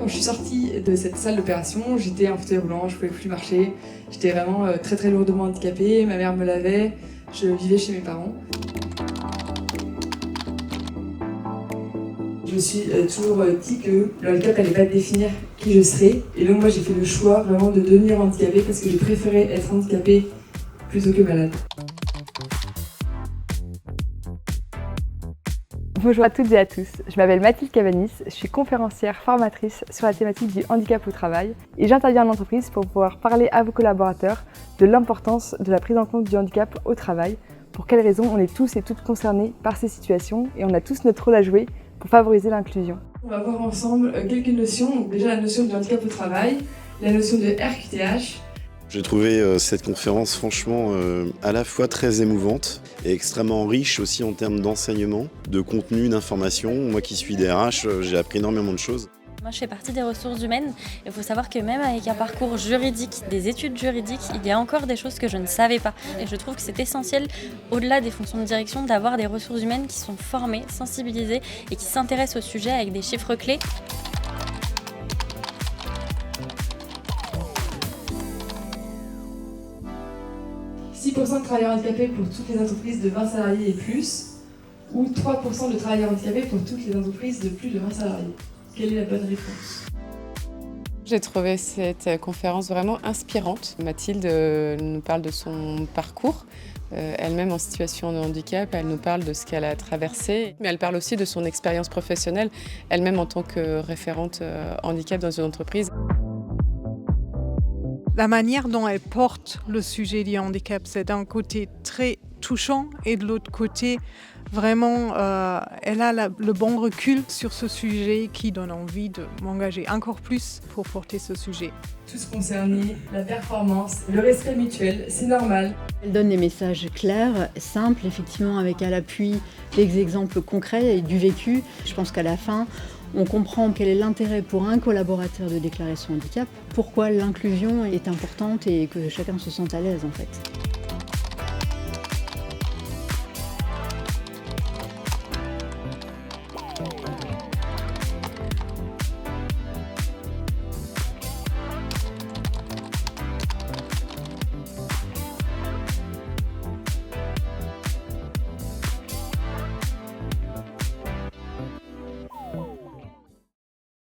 Quand je suis sortie de cette salle d'opération, j'étais en fauteuil roulant, je pouvais plus marcher. J'étais vraiment très lourdement handicapée, ma mère me lavait, je vivais chez mes parents. Je me suis toujours dit que le handicap n'allait pas définir qui je serais. Et donc moi j'ai fait le choix vraiment de devenir handicapée parce que je préférais être handicapée plutôt que malade. Bonjour à toutes et à tous, je m'appelle Mathilde Cavanis, je suis conférencière formatrice sur la thématique du handicap au travail et j'interviens en entreprise pour pouvoir parler à vos collaborateurs de l'importance de la prise en compte du handicap au travail, pour quelles raisons on est tous et toutes concernés par ces situations et on a tous notre rôle à jouer pour favoriser l'inclusion. On va voir ensemble quelques notions, donc déjà la notion du handicap au travail, la notion de RQTH. J'ai trouvé cette conférence franchement à la fois très émouvante et extrêmement riche aussi en termes d'enseignement, de contenu, d'information. Moi qui suis DRH, j'ai appris énormément de choses. Moi, je fais partie des ressources humaines. Il faut savoir que même avec un parcours juridique, des études juridiques, il y a encore des choses que je ne savais pas. Et je trouve que c'est essentiel, au-delà des fonctions de direction, d'avoir des ressources humaines qui sont formées, sensibilisées et qui s'intéressent au sujet avec des chiffres clés. « 6% de travailleurs handicapés pour toutes les entreprises de 20 salariés et plus, ou 3% de travailleurs handicapés pour toutes les entreprises de plus de 20 salariés. Quelle est la bonne réponse ? J'ai trouvé cette conférence vraiment inspirante. Mathilde nous parle de son parcours, elle-même en situation de handicap, elle nous parle de ce qu'elle a traversé, mais elle parle aussi de son expérience professionnelle, elle-même en tant que référente handicap dans une entreprise. La manière dont elle porte le sujet du handicap, c'est d'un côté très touchant et de l'autre côté, vraiment, elle a le bon recul sur ce sujet qui donne envie de m'engager encore plus pour porter ce sujet. Tous concernés, la performance, le respect mutuel, c'est normal. Elle donne des messages clairs, simples, effectivement avec à l'appui des exemples concrets et du vécu. Je pense qu'à la fin, on comprend quel est l'intérêt pour un collaborateur de déclarer son handicap, pourquoi l'inclusion est importante et que chacun se sente à l'aise en fait.